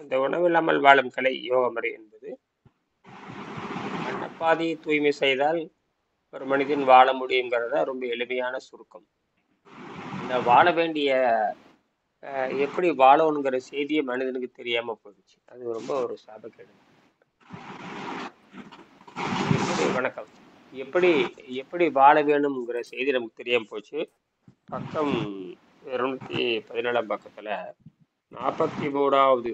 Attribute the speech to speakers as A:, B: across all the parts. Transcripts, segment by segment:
A: அந்த உணவில்லாமல் வாழும் கலை யோக முறை என்பது அன்னப்பாதையை தூய்மை செய்தால் ஒரு மனிதன் வாழ முடியுங்கிறத ரொம்ப எளிமையான சுருக்கம். அந்த வாழ வேண்டிய எப்படி வாழணுங்கிற செய்தியே மனிதனுக்கு தெரியாம போயிடுச்சு. அது ரொம்ப ஒரு சாபக்கேடு. எப்படி வணக்கம். எப்படி எப்படி வாழ வேணுங்கிற செய்தி நமக்கு தெரியாம போச்சு. பக்கம் 217 பக்கத்துல 43வது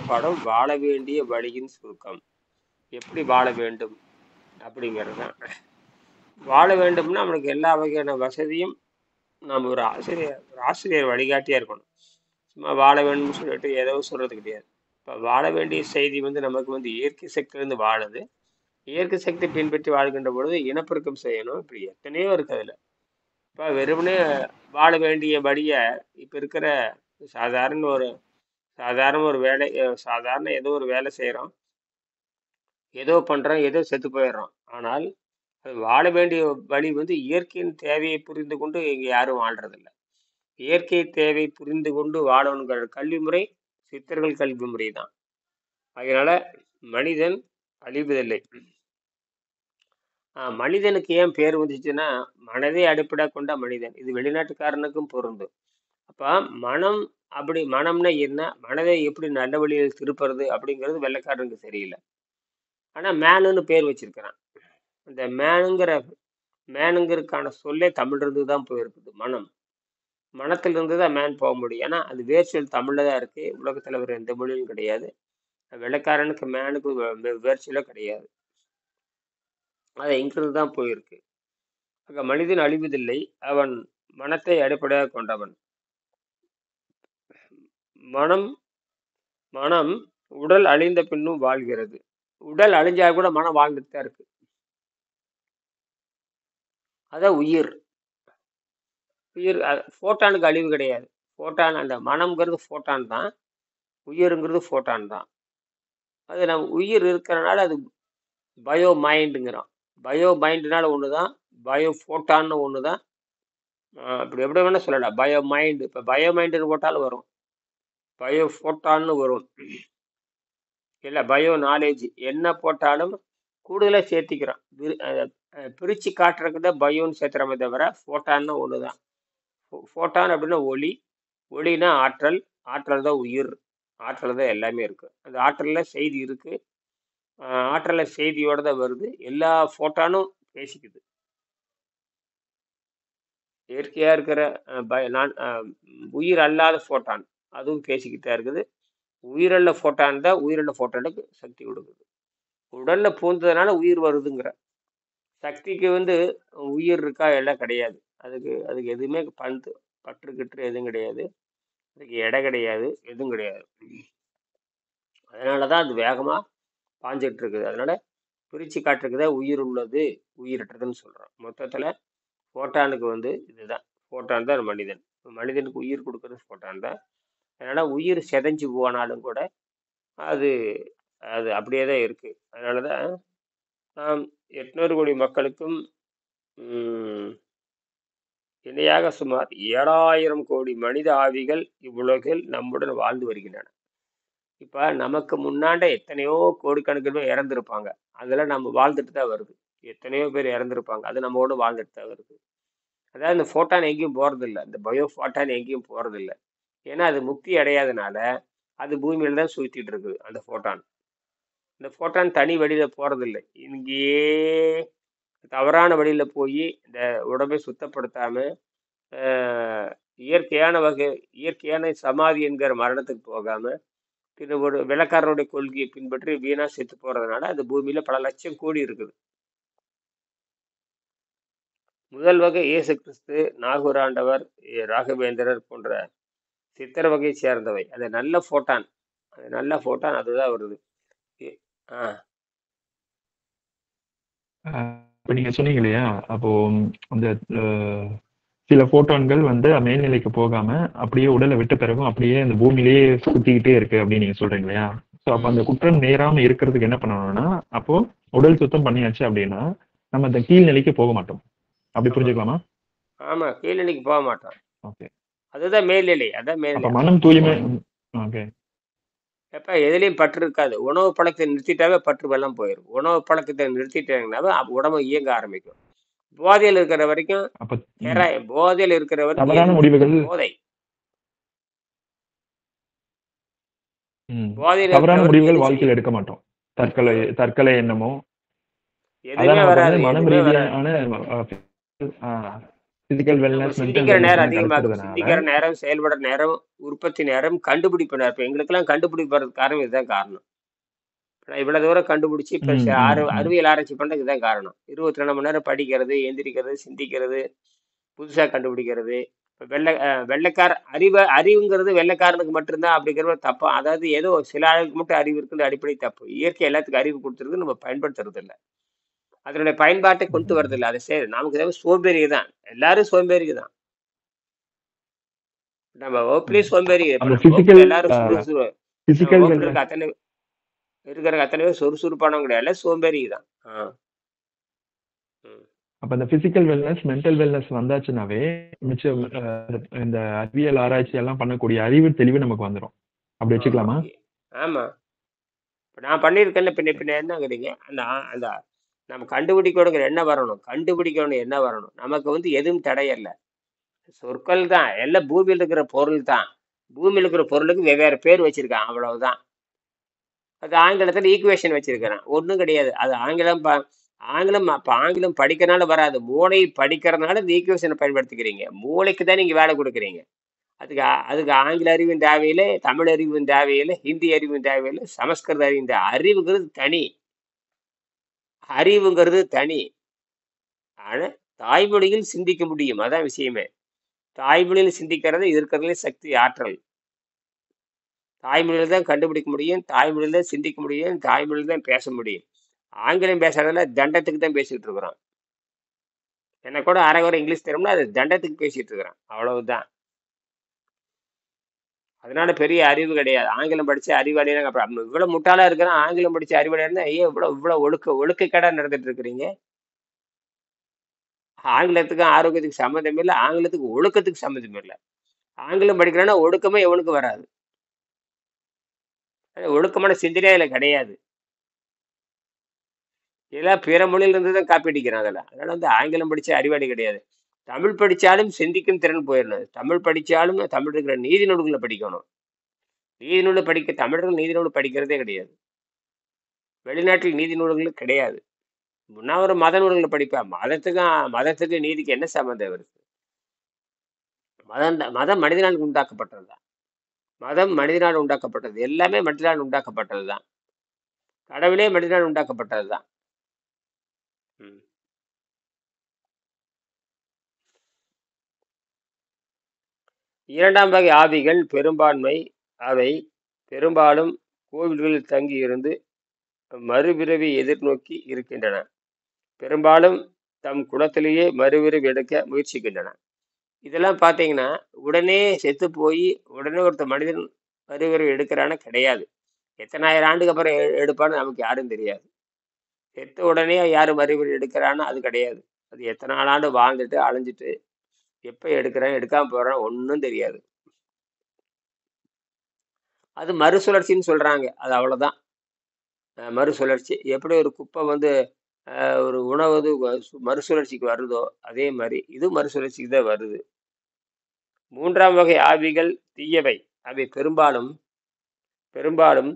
A: பாடம் வாழ வேண்டிய வழியின் சுருக்கம். எப்படி வாழ வேண்டும் அப்படிங்கிறது தான். வாழ வேண்டும்னா நம்மளுக்கு எல்லா வகையான வசதியும் நம்ம ஒரு ஆசிரியர் வழிகாட்டியா இருக்கணும். சும்மா வாழ வேண்டும்னு சொல்லிட்டு ஏதோ சொல்றது கிடையாது. இப்போ வாழ வேண்டிய செய்தி நமக்கு இயற்கை சக்தியிலிருந்து வாழுது. இயற்கை சக்தி பின்பற்றி வாழ்கின்ற பொழுது இனப்பெருக்கம் செய்யணும். இப்படி எத்தனையோ இருக்கு அதுல. இப்போ வெறுமனே வாழ வேண்டிய வழிய இப்ப இருக்கிற சாதாரண ஒரு வேலை, சாதாரண ஏதோ ஒரு வேலை செய்யறோம், ஏதோ பண்றோம், ஏதோ செத்து போயிடுறோம். ஆனால் அது வாழ வேண்டிய வழி இயற்கையின் தேவையை புரிந்து கொண்டு இங்க யாரும் வாழ்றதில்லை. இயற்கை தேவை புரிந்து கொண்டு வாழணுங்கிற கல்வி முறை சித்தர்கள் கல்வி முறை தான். அதனால மனிதன் அழிவதில்லை. மனிதனுக்கு ஏன் பேர் வந்துச்சுன்னா மனதை அடிப்படை கொண்ட மனிதன். இது வெளிநாட்டுக்காரனுக்கும் பொருந்தும். அப்ப மனம்னா என்ன, மனதை எப்படி நல்ல வழியில் திருப்புறது அப்படிங்கிறது வெள்ளைக்காரனுக்கு தெரியல. ஆனா மேனுன்னு பேர் வச்சிருக்கிறான். அந்த மேனுங்கிறதுக்கான சொல்லே தமிழ் இருந்து தான் போயிருக்குது. மனத்திலிருந்து தான் மேன் போக முடியும். ஏன்னா அது வேர்ச்சொல் தமிழ்ல தான் இருக்கு. உலகத்துல வேற எந்த மொழியும் கிடையாது. வெள்ளைக்காரனுக்கு மேனுக்கு வேர்ச்சொல்லே கிடையாது. அது இங்கிருந்து தான் போயிருக்கு. ஆக மனிதன் அழிவதில்லை, அவன் மனத்தை அடிப்படையாக கொண்டவன். மனம் உடல் அழிந்த பின்னும் வாழ்கிறது. உடல் அழிஞ்சா கூட மனம் வாழ்ந்துட்டு தான் இருக்கு. அதான் உயிர். போட்டானுக்கு அழிவு கிடையாது. போட்டான், அந்த மனம்ங்கிறது போட்டான் தான், உயிருங்கிறது போட்டான் தான். அது நம்ம உயிர் இருக்கிறனால அது பயோ மைண்டுங்கிறோம். பயோ மைண்டுனால ஒண்ணுதான், பயோ போட்டான்னு ஒண்ணுதான். இப்படி எப்படி வேணா சொல்லலாம். பயோ மைண்டு, இப்ப பயோ மைண்டுன்னு போட்டாலும் வரும், பயோ போட்டான்னு வரும். இல்ல பயோ நாலேஜ் என்ன போட்டாலும் கூடுதலா சேர்த்திக்கிறோம். பிரிச்சு காட்டுறதுக்கு தான் பயோன்னு சேர்த்துறமே தவிர போட்டான்னு ஒண்ணுதான். போட்டான் அப்படின்னா ஒளினா ஆற்றல் தான் உயிர். ஆற்றல் தான் எல்லாமே இருக்கு. அந்த ஆற்றல்ல செய்தி இருக்கு. ஆற்றல்ல செய்தியோட தான் வருது. எல்லா போட்டானும் பேசிக்குது. இயற்கையா இருக்கிற உயிர் அல்லாத போட்டான் அதுவும் பேசிக்கிட்டே இருக்குது. உயிரல்ல போட்டான் தான் உயிரல்ல போட்டானுக்கு சக்தி கொடுக்குது. உடல்ல பூந்ததுனால உயிர் வருதுங்கிற சக்திக்கு உயிர் இருக்கா எல்லாம் கிடையாது. அதுக்கு எதுவுமே பற்று எதுவும் கிடையாது. அதுக்கு எடை கிடையாது, எதுவும் கிடையாது. அதனாலதான் அது வேகமா பாஞ்சிட்டு இருக்குது. அதனால பிரிச்சு காட்டுறதுக்குத உயிர் உள்ளது, உயிரற்றதுன்னு சொல்றோம். மொத்தத்துல போட்டானுக்கு இதுதான். போட்டான் தான் மனிதனுக்கு உயிர் கொடுக்கறது போட்டான் தான். அதனால உயிர் செதஞ்சு போனாலும் கூட அது அது அப்படியே தான் இருக்கு. அதனாலதான் நாம் 800 கோடி மக்களுக்கும் இணையாக சுமார் 7000 கோடி மனித ஆவிகள் இவ்வுலகில் நம்முடன் வாழ்ந்து வருகின்றன. இப்ப நமக்கு முன்னாண்ட எத்தனையோ கோடிக்கணக்கில் பேர் இறந்துருப்பாங்க. அதெல்லாம் நம்ம வாழ்ந்துட்டு தான் வருது. எத்தனையோ பேர் இறந்துருப்பாங்க, அது நம்மோட வாழ்ந்துட்டு தான் வருது. அதாவது இந்த போட்டான் எங்கேயும் போறதில்லை, இந்த பயோ போட்டான் எங்கேயும் போறதில்லை. ஏன்னா அது முக்தி அடையாதனால அது பூமியில தான் சுத்திட்டு இருக்குது. அந்த போட்டான், இந்த போட்டான் தனி வழியில போறதில்லை. இங்கேயே தவறான வழியில போய் இந்த உடம்பை சுத்தப்படுத்தாம இயற்கையான சமாதி என்கிற மரணத்துக்கு போகாம ஒரு விளக்காரனுடைய கொள்கையை பின்பற்றி வீணா செத்து போறதுனால அந்த பூமியில பல லட்சம் கோடி இருக்குது. முதல் வகை இயேசு கிறிஸ்து, நாகூர் ஆண்டவர், ராகவேந்திரர் போன்ற சித்தர் வகையை சேர்ந்தவை. அது நல்ல போட்டான், அதுதான் வருது.
B: நீங்க சொன்னீங்க இல்லையா, அப்போ அந்த சில போட்டான்கள் மேல்நிலைக்கு போகாம அப்படியே உடலை விட்ட பிறகும் அப்படியே அந்த பூமியிலேயே சுத்திக்கிட்டே இருக்கு அப்படின்னு நீங்க சொல்றீங்க இல்லையா? ஸோ அப்போ அந்த குற்றம் நேராம இருக்கிறதுக்கு என்ன பண்ணணும்னா, அப்போ உடல் சுத்தம் பண்ணியாச்சு அப்படின்னா நம்ம அந்த கீழ்நிலைக்கு போக மாட்டோம். அப்படி புரிஞ்சுக்கலாமா?
A: ஆமா, கீழ்நிலைக்கு போக மாட்டோம். ஓகே, அதுதான் மேல்நிலை. அதான் மேல்நிலை.
B: மனம் தூய்மை ஓகே.
A: எப்ப எதுலயும் பற்று இருக்காது. உணவு பழக்கத்தை நிறுத்திட்டாவே பற்று வெள்ளம் போயிரும். உணவு பழக்கத்தை நிறுத்திட்டாங்கன்னாவே உடம்பு இயங்க ஆரம்பிக்கும். போதையில இருக்கிற வரைக்கும்
B: அப்ப ம்,
A: போதையில இருக்கிற வரைக்கும்
B: தவறான
A: எதுவும்
B: முடிவுகள்
A: போதை.
B: ம்,
A: போதையில இருக்கிற
B: தவறான
A: வரைக்கும்
B: முடிவுகள்
A: எதுவும் செய்ய
B: வாழ்க்கையில எடுக்க மாட்டோம். தற்கொலை
A: ம்.
B: தற்கொலை எண்ணமோ, அதான்
A: எதுவுமே
B: நமக்கு வந்து
A: வராது.
B: மனம்
A: எதுவுமே வராது.
B: ரீதியான பிசிக்கல்
A: நம்ம
B: வெல்னஸ், மென்டல்
A: சிந்திக்கிற நேரம்
B: வெல்னஸ்லாம்
A: அதிகமாகும்.
B: கிடைக்கிறதுனால
A: சிந்திக்கிற நேரம், செயல்படுற நேரம், உற்பத்தி நேரம், கண்டுபிடிப்பு நேரம். இப்ப எங்களுக்கெல்லாம் கண்டுபிடிப்பதற்கு காரணம் இதுதான் காரணம். நான் இவ்வளவு தூரம் கண்டுபிடிச்சு இப்ப
B: ம், ம், ம்.
A: அறிவியல் ஆராய்ச்சி பண்றதுக்கு இதுதான் காரணம். 24 மணி நேரம் படிக்கிறது, எந்திரிக்கிறது, சிந்திக்கிறது, புதுசா கண்டுபிடிக்கிறது. இப்ப வெள்ளைக்கார அறிவுங்கிறது வெள்ளைக்காரனுக்கு மட்டும்தான் அப்படிங்கிறது தப்பா. அதாவது ஏதோ சில ஆளுக்கு மட்டும் அறிவு இருக்குன்ற அடிப்படை தப்பு. இயற்கை எல்லாத்துக்கும் அறிவு கொடுத்துருக்கு, நம்ம பயன்படுத்துறது இல்ல. அதனுடைய பயன்பாட்டை கொண்டு வரது
B: ம்.
A: இல்ல. அதை சரி நமக்கு தேவை சோம்பேறி தான். எல்லாரும் சோம்பேறி தான். நம்ம
B: ம்.
A: வகுப்புலயும் சோம்பேறி. இப்ப
B: அந்த
A: நம்ம வகுப்புல எல்லாரும் நம்ம
B: பிசிக்கல்
A: வகுப்புல
B: வெல்னஸ்
A: இருக்க அத்தனை பேர் சுறுசுறுப்பானவங்க கிடையாது. எல்லாம் சோம்பேறி தான். ம்.
B: அப்ப அந்த பிசிக்கல் வெல்னஸ், மென்டல் வெல்னஸ் வந்தாச்சுனாவே மிச்சம் இந்த அறிவியல் ஆராய்ச்சி எல்லாம் பண்ணக்கூடிய அறிவு தெளிவு நமக்கு வந்துரும். அப்படி
A: ஆமா.
B: வச்சுக்கலாமா?
A: ஆமா. இப்ப நான் பண்ணியிருக்கேன்ல பின்ன பின்ன என்னங்கிறீங்க? அந்த அந்த நம்ம கண்டுபிடிக்கணுங்கிற எண்ணம் வரணும். கண்டுபிடிக்கணும் என்ன வரணும்? நமக்கு வந்து எதுவும் தடையல்ல. சொற்கள் தான். எல்லாம் பூமியில இருக்கிற பொருள் தான். பூமியில இருக்கிற பொருளுக்கு வெவ்வேறு பேர் வச்சிருக்கான். அவ்வளவுதான். அது ஆங்கிலத்துல ஈக்குவேஷன் வச்சிருக்கிறேன். ஒண்ணும் கிடையாது. அது ஆங்கிலம் படிக்கிறனால வராது. மூளை படிக்கிறதுனால இந்த ஈக்குவேஷனை பயன்படுத்திக்கிறீங்க. மூளைக்கு தான் நீங்க வேலை கொடுக்குறீங்க. அதுக்கு ஆங்கில அறிவும் தேவையில்லை, தமிழ் அறிவும் தேவையில்லை, ஹிந்தி அறிவும் தேவையில்லை, சமஸ்கிருத அறிவும் அறிவுங்கிறது தனி. அறிவுங்கிறது தனி. ஆனா தாய்மொழியில் சிந்திக்க முடியும். அதான் விஷயமே. தாய்மொழியில் சிந்திக்கிறது இருக்கிறதுலே சக்தி, ஆற்றல். தாய்மொழியில தான் கண்டுபிடிக்க முடியும், தாய்மொழியில தான் சிந்திக்க முடியும், தாய்மொழியில தான் பேச முடியும். ஆங்கிலம் பேசுறதுல தண்டத்துக்கு தான் பேசிட்டு இருக்கிறோம். எனக்கு கூட அரைகுறை இங்கிலீஷ் தெரியும்னா அது தண்டத்துக்கு பேசிட்டு இருக்கிறேன். அவ்வளவுதான். அதனால பெரிய அறிவு கிடையாது. ஆங்கிலம் படிச்சு அறிவாளினா அப்புறம் இவ்வளவு முட்டாளா இருக்கிறான். ஆங்கிலம் படிச்சு அறிவாளியா இருந்தா ஏன் இவ்வளவு ஒழுக்கக்கேடா நடந்துட்டு இருக்கிறீங்க? ஆங்கிலத்துக்கும் ஆரோக்கியத்துக்கு சம்மந்தம் இல்லை. ஆங்கிலத்துக்கு ஒழுக்கத்துக்கு சம்மந்தம் இல்லை. ஆங்கிலம் படிக்கிறான்னா ஒழுக்கமே எவனுக்கு வராது. ஒழுக்கமான சிந்தனையே அதுல கிடையாது. இதெல்லாம் பிற மொழியில இருந்து தான் காப்பி அடிக்கிறான் அதில். அதனால வந்து ஆங்கிலம் படிச்ச அறிவாளி கிடையாது. தமிழ் படிச்சாலும் சிந்திக்கும் திறன் போயிடணும். தமிழ் படிச்சாலும் தமிழ் இருக்கிற நீதி நூல்களை படிக்கணும். நீதி நூலை தமிழர்கள் நீதி நூல் படிக்கிறதே கிடையாது. வெளிநாட்டில் நீதி நூல்கள் கிடையாது. முன்னா ஒரு மத நூல்களை படிப்பேன். மதத்துக்கு நீதிக்கு என்ன சம்பந்தம் இருக்கு? மதம் மனிதனால் உண்டாக்கப்பட்டதுதான். மதம் மனிதனால் உண்டாக்கப்பட்டது. எல்லாமே மனிதனால் உண்டாக்கப்பட்டதுதான். கடவுளே மனிதனால் உண்டாக்கப்பட்டதுதான். ம். இரண்டாம் வகை ஆவிகள் பெரும்பான்மை. அவை பெரும்பாலும் கோவில்களில் தங்கி இருந்து மறுபிறவி எதிர்நோக்கி இருக்கின்றன. பெரும்பாலும் தம் குலத்திலேயே மறுபிறவி எடுக்க முயற்சிக்கின்றன. இதெல்லாம் பார்த்தீங்கன்னா உடனே செத்து போய் உடனே ஒருத்தர் மனிதன் மறுபிறவி எடுக்கிறான்னு கிடையாது. எத்தனாயிரம் ஆண்டுக்கு அப்புறம் எடுப்பான்னு நமக்கு யாரும் தெரியாது. செத்த உடனே யாரும் மறுபிறவி எடுக்கிறான்னு அது கிடையாது. அது எத்தனை ஆண்டு வாழ்ந்துட்டு அலைஞ்சிட்டு எப்ப எடுக்கிறேன் எடுக்காம போறேன் ஒன்றும் தெரியாது. அது மறுசுழற்சின்னு சொல்றாங்க. அது அவ்வளவுதான். மறுசுழற்சி எப்படி ஒரு குப்பை வந்து ஒரு உணவு வந்து மறுசுழற்சிக்கு வருதோ அதே மாதிரி இது மறுசுழற்சிக்கு தான் வருது. மூன்றாம் வகை ஆவிகள் தீயவை. அவை பெரும்பாலும் பெரும்பாலும்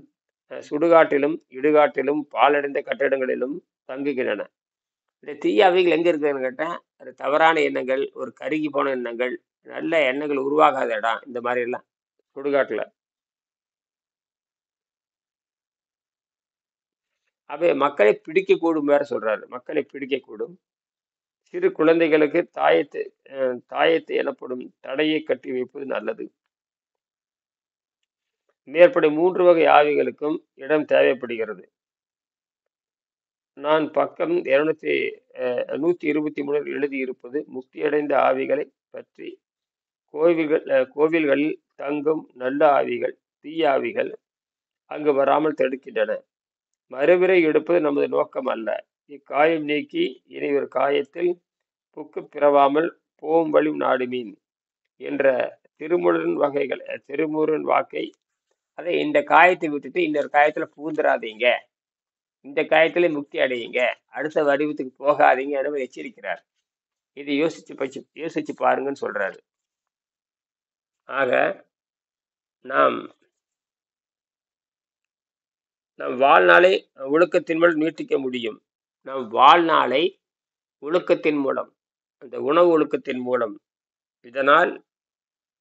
A: சுடுகாட்டிலும் இடுகாட்டிலும் பாழடைந்த கட்டிடங்களிலும் தங்குகின்றன. இந்த தீய ஆவிகள் எங்க இருக்குதுன்னு கேட்டேன். அது தவறான எண்ணங்கள், ஒரு கருகி போன எண்ணங்கள், நல்ல எண்ணங்கள் உருவாகாத இடம், இந்த மாதிரி எல்லாம் சுடுகாட்டுல. அவை மக்களை பிடிக்கக்கூடும் வேற சொல்றாரு. மக்களை பிடிக்கக்கூடும். சிறு குழந்தைகளுக்கு தாயத்து எனப்படும் தடையை கட்டி வைப்பது நல்லது. மேற்படி 3 வகை ஆவிகளுக்கும் இடம் தேவைப்படுகிறது. நான் பக்கம் 123 எழுதியிருப்பது முக்தியடைந்த ஆவிகளை பற்றி. கோவில்களில் தங்கும் நல்ல ஆவிகள் தீய ஆவிகள் அங்கு வராமல் தடுக்கின்றன. மறுபிறை எடுப்பது நமது நோக்கம் அல்ல. இக்காயம் நீக்கி இனி ஒரு காயத்தில் புக்கு பிறவாமல் போம் வழி நாடுமீன் என்ற திருமுருகன் வாக்கை அதை இந்த காயத்தை விட்டுட்டு இன்னொரு காயத்துல பூந்துராதீங்க, இந்த காயத்திலே முக்தி அடையுங்க, அடுத்த வடிவத்துக்கு போகாதீங்க என்று எச்சரிக்கிறார். இதை யோசிச்சு பாருங்கன்னு சொல்றாரு. ஆக நாம் நம் வாழ்நாளை ஒழுக்கத்தின் மூலம் நீட்டிக்க முடியும். நம் வாழ்நாளை ஒழுக்கத்தின் மூலம், அந்த உணவு ஒழுக்கத்தின் மூலம், இதனால்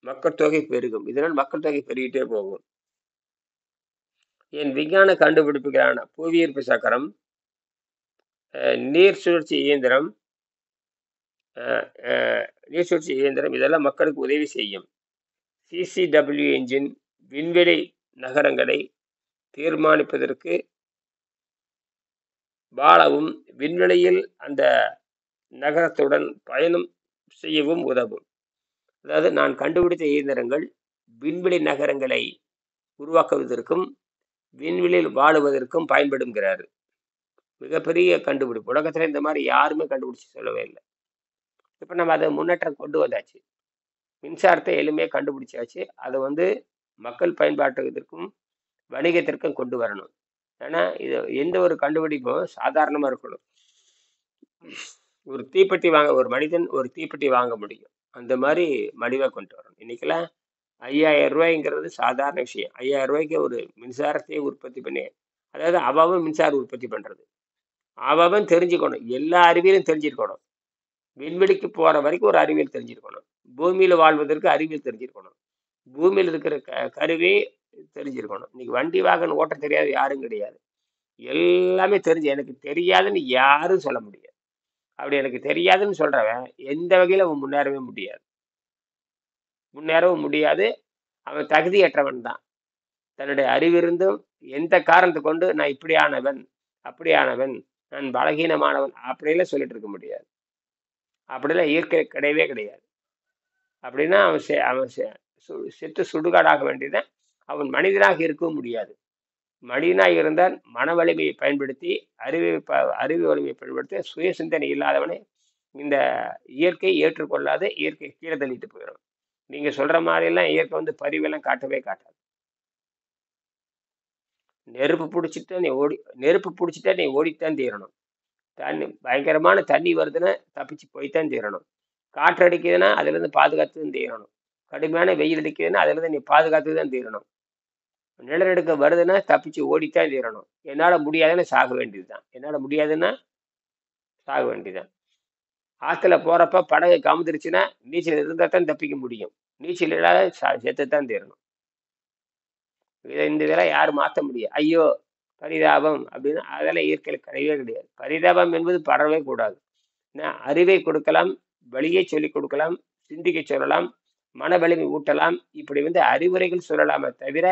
A: மக்கள் தொகை பெருகும். இதனால் மக்கள் தொகை பெருகிட்டே போகும். என் விஞ்ஞான கண்டுபிடிப்புகளான புவியீர்ப்பு சக்கரம், நீர் சுழற்சி இயந்திரம், இதெல்லாம் மக்களுக்கு உதவி செய்யும். CCW என்ஜின் விண்வெளி நகரங்களை தீர்மானிப்பதற்கு வாழவும் விண்வெளியில் அந்த நகரத்துடன் பயணம் செய்யவும் உதவும். அதாவது நான் கண்டுபிடித்த இயந்திரங்கள் விண்வெளி நகரங்களை உருவாக்குவதற்கும் விண்வெளியில் வாழுவதற்கும் பயன்படுங்கிறாரு. மிகப்பெரிய கண்டுபிடிப்பு. உலகத்துல இந்த மாதிரி யாருமே கண்டுபிடிச்சு சொல்லவே இல்லை. இப்ப நம்ம அதை முன்னேற்றம் கொண்டு வந்தாச்சு. மின்சாரத்தை எளிமையாக கண்டுபிடிச்சாச்சு. அதை மக்கள் பயன்பாட்டுக்கும் வணிகத்திற்கும் கொண்டு வரணும். ஏன்னா இது எந்த ஒரு கண்டுபிடிப்பும் சாதாரணமா இருக்கணும். ஒரு மனிதன் ஒரு தீப்பெட்டி வாங்க முடியும், அந்த மாதிரி மலிவா கொண்டு வரணும். இன்னைக்கெல்லாம் 5000 ரூபாய்ங்கிறது சாதாரண விஷயம். 5000 ரூபாய்க்கு ஒரு மின்சாரத்தையே உற்பத்தி பண்ணி, அதாவது அவன் மின்சாரம் உற்பத்தி பண்றது, அவன் தெரிஞ்சுக்கணும், எல்லா அறிவியலும் தெரிஞ்சிருக்கணும். விண்வெளிக்கு போற வரைக்கும் ஒரு அறிவியல் தெரிஞ்சிருக்கணும். பூமியில வாழ்வதற்கு அறிவியல் தெரிஞ்சிருக்கணும். பூமியில் இருக்கிற கருவி தெரிஞ்சிருக்கணும். இன்னைக்கு வண்டி வாகனம் ஓட்ட தெரியாது யாரும் கிடையாது. எல்லாமே தெரிஞ்சு எனக்கு தெரியாதுன்னு யாரும் சொல்ல முடியாது. அப்படி எனக்கு தெரியாதுன்னு சொல்றவன் எந்த வகையில அவன் முன்னேறவும் முடியாது. அவன் தகுதியற்றவன் தான். தன்னுடைய அறிவிருந்தும் எந்த காரணத்தை கொண்டு நான் இப்படியானவன் அப்படியானவன் நான் பலகீனமானவன் அப்படிலாம் சொல்லிட்டு இருக்க முடியாது. அப்படிலாம் இயற்கை கிடையவே கிடையாது. அப்படின்னா அவன் செத்து சுடுகாடாக வேண்டியதான். அவன் மனிதனாக இருக்கவும் முடியாது. மனிதனாக இருந்தால் மன வலிமையை பயன்படுத்தி அறிவு வலிமையை பயன்படுத்தி சுய சிந்தனை இல்லாதவனே இந்த இயற்கை ஏற்றுக்கொள்ளாத, இயற்கை கீழே தள்ளிட்டு போயிடும். நீங்க சொல்ற மாதிரி எல்லாம் இயற்கை பரிவெல்லாம் காட்டவே காட்டாது. நெருப்பு பிடிச்சிட்டா நீ ஓடித்தான் தீரணும். பயங்கரமான தண்ணி வருதுன்னா தப்பிச்சு போய்த்தான் தீரணும். காற்று அடிக்குதுன்னா அதுல இருந்து பாதுகாத்து தான் தீரணும். கடுமையான வெயில் அடிக்குதுன்னா அதுல இருந்து நீ பாதுகாத்து தான் தீரணும். நிலநடுக்க வருதுன்னா தப்பிச்சு ஓடித்தான் தீரணும். என்னால முடியாதுன்னா சாக வேண்டியதுதான். ஆத்துல போறப்ப படகு கமுதிருச்சுன்னா நீச்சல் இருந்தா தான் தப்பிக்க முடியும். நீச்சல் இல்லாத செத்துத்தான் தீரணும். இந்த இதெல்லாம் யாரும் மாற்ற முடியாது. ஐயோ பரிதாபம் அப்படின்னு அதெல்லாம் இயற்கையில கிடையவே கிடையாது. பரிதாபம் என்பது பரவவே கூடாது. அறிவை கொடுக்கலாம், வழியை சொல்லிக் கொடுக்கலாம், சிந்திக்க சொல்லலாம், மன வலிமை ஊட்டலாம். இப்படி அறிவுரைகள் சொல்லலாமே தவிர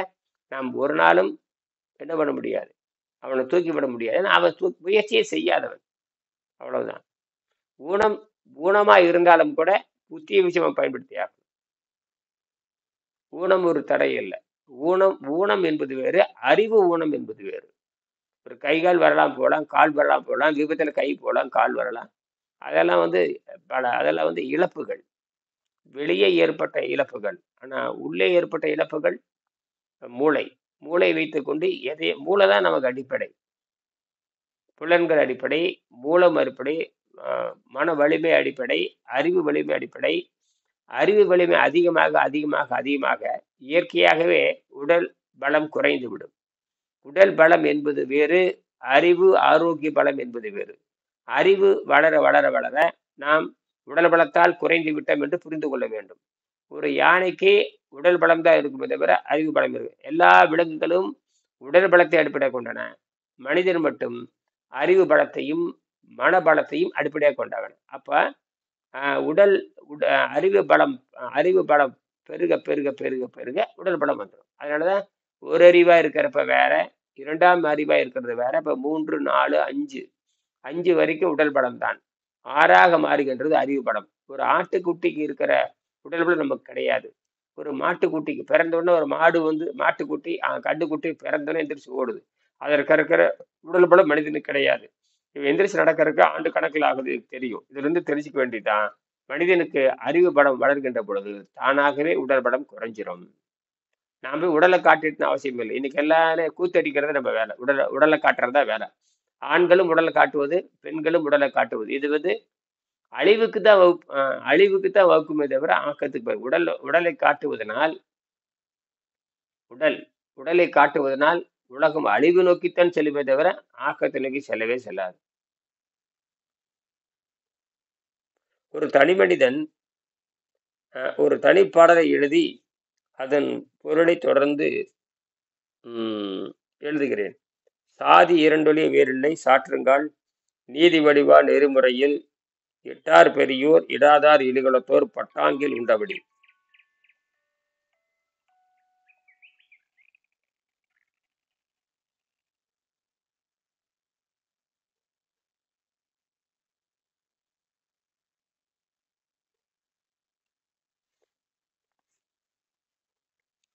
A: நாம் ஒரு நாளும் என்ன பண்ண முடியாது, அவனை தூக்கிவிட முடியாது. ஏன்னா அவன் முயற்சியே செய்யாதவன், அவ்வளவுதான். ஊனமா இருந்தாலும் கூட புத்திய விஷயம் பயன்படுத்தியாகும். ஊனம் ஒரு தடை இல்லை. ஊனம் என்பது வேறு, அறிவு ஊனம் என்பது வேறு. ஒரு கைகால் வரலாம் போகலாம், கால் வரலாம் போகலாம், விபத்துல கை போகலாம், கால் வரலாம். அதெல்லாம் அதெல்லாம் இழப்புகள், வெளியே ஏற்பட்ட இழப்புகள். ஆனா உள்ளே ஏற்பட்ட இழப்புகள் மூளை வைத்துக்கொண்டு மூளை தான் நமக்கு அடிப்படை. புலன்கள் அடிப்படை, மூலம் அடிப்படை, மன வலிமை அடிப்படை, அறிவு வலிமை அடிப்படை. அறிவு வலிமை அதிகமாக அதிகமாக அதிகமாக இயற்கையாகவே உடல் பலம் குறைந்து விடும். உடல் பலம் என்பது வேறு, அறிவு ஆரோக்கிய பலம் என்பது வேறு. அறிவு வளர வளர வளர நாம் உடல் பலத்தால் குறைந்து விட்டோம் என்று புரிந்து கொள்ள வேண்டும். ஒரு யானைக்கு உடல் பலம் தான் இருக்குமே தவிர அறிவு பலம் இருக்கு. எல்லா விலங்குகளும் உடல் பலத்தை அடிப்படையாக கொண்டன. மனிதன் மட்டும் அறிவு பலத்தையும் மன பலத்தையும் அடிப்படையாக கொண்டவன். அப்ப அறிவு பலம் பெருக பெருக பெருக பெருக உடல் பலம் வந்துடும். அதனாலதான் ஒரு அறிவா இருக்கிறப்ப வேற, இரண்டாம் அறிவா இருக்கிறது வேற. இப்ப 3, 4, 5 வரைக்கும் உடல் பலம் தான். 6ஆக மாறுகின்றது அறிவு பலம். ஒரு ஆட்டுக்குட்டிக்கு இருக்கிற உடல் பலம் நமக்கு கிடையாது. ஒரு மாட்டுக்குட்டிக்கு பிறந்தோடனே ஒரு மாட்டுக்குட்டி கண்டுக்குட்டி பிறந்தோடனே எந்திரிச்சு ஓடுது. அதற்கு இருக்கிற உடல் பலம் மனிதனுக்கு கிடையாது. எந்திரிச்சு நடக்கிறதுக்கு ஆண்டு கணக்கில் ஆகுது தெரியும். இதுல இருந்து தெரிஞ்சுக்க வேண்டியதுதான். மனிதனுக்கு அறிவு பலம் வளர்கின்ற பொழுது தானாகவே உடல் பலம் குறைஞ்சிரும். நான் போய் உடலை காட்டிட்டுன்னு அவசியம் இல்லை. இன்னைக்கு எல்லாரும் கூத்தடிக்கிறது நம்ம வேலை. உடலை காட்டுறது தான் வேலை. ஆண்களும் உடலை காட்டுவது, பெண்களும் உடலை காட்டுவது. இது வந்து அழிவுக்கு தான் அழிவுக்கு தான் வகுக்குமே தவிர ஆக்கத்துக்கு உடலை காட்டுவதனால் உடல் உடலை காட்டுவதனால் உலகம் அழிவு நோக்கித்தான் செல்லுமே தவிர ஆக்கத்தை நோக்கி செல்லவே செல்லாது. ஒரு தனி மனிதன் ஒரு தனிப்பாடலை எழுதி அதன் பொருளை தொடர்ந்து எழுதுகிறேன். சாதி இரண்டொழிய வேறில்லை சாற்றுங்கால் நீதி வடிவா நெறிமுறையில் இட்டார் பெரியோர் இடாதார் இழிகுலத்தோர் பட்டாங்கில் உண்டபடி.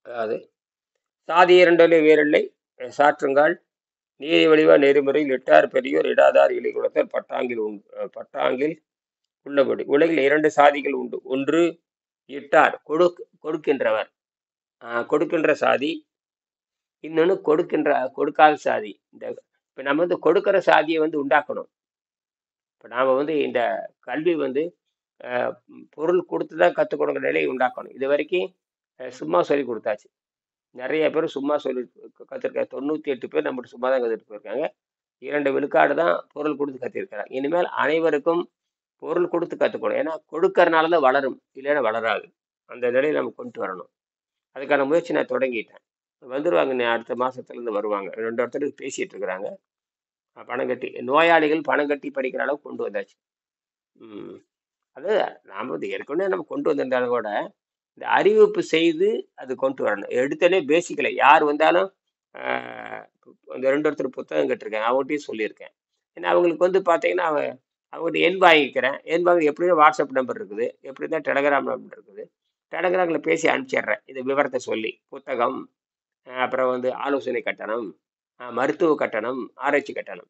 A: அதாவது சாதி இரண்டொழிய வேறில்லை சாற்றுங்கால் நீதி வடிவா நெறிமுறையில் இட்டார் பெரியோர் இடாதார் இழிகுலத்தோர் பட்டாங்கில் உள்ளபடி. உலகில் 2 சாதிகள் உண்டு. ஒன்று இட்டார் கொடுக்கின்றவர், கொடுக்கின்ற சாதி. இன்னொன்று கொடுக்காத சாதி. இப்ப நம்ம வந்து கொடுக்கிற சாதியை வந்து உண்டாக்கணும். இப்ப நாம வந்து இந்த கல்வி வந்து பொருள் கொடுத்துதான் கற்றுக் கொடுக்கிற நிலையை உண்டாக்கணும். இது வரைக்கும் சும்மா சொல்லி கொடுத்தாச்சு. நிறைய பேர் சும்மா சொல்லி கற்றுருக்காங்க. 98 பேர் நம்மகிட்ட சும்மா தான் கற்றுட்டு போயிருக்காங்க. 2 விழுக்காடு தான் பொருள் கொடுத்து கத்திருக்கிறாங்க. இனிமேல் அனைவருக்கும் பொருள் கொடுத்து கற்றுக்கணும். ஏன்னா கொடுக்கறனால தான் வளரும், இல்லைன்னா வளராது. அந்த நிலையை நம்ம கொண்டு வரணும். அதுக்கான முயற்சி நான் தொடங்கிட்டேன். வந்துருவாங்க, அடுத்த மாசத்துலேருந்து வருவாங்க. 2 இடத்துக்கு பேசிட்டு இருக்கிறாங்க. பணம் கட்டி நோயாளிகள் பணம் கட்டி படிக்கிற அளவுக்கு கொண்டு வந்தாச்சு. அது நாம் வந்து ஏற்கனவே நம்ம கொண்டு வந்திருந்தாலும் கூட இந்த அறிவிப்பு செய்து அது கொண்டு வரணும். எடுத்தனே பேசிக்கல யார் வந்தாலும் அந்த 2 ஒருத்தர் புத்தகம் கேட்டிருக்கேன், அவங்ககிட்டயும் சொல்லியிருக்கேன். ஏன்னா அவங்களுக்கு வந்து பார்த்தீங்கன்னா அவங்ககிட்ட எண் வாங்கிக்கிறேன். எண் வாங்கி எப்படியும் வாட்ஸ்அப் நம்பர் இருக்குது, எப்படி தான் டெலகிராம் நம்பர் இருக்குது. டெலகிராமில் பேசி அனுப்பிச்சிடுறேன் இந்த விவரத்தை சொல்லி. புத்தகம், அப்புறம் வந்து ஆலோசனை கட்டணம், மருத்துவ கட்டணம், ஆராய்ச்சி கட்டணம்,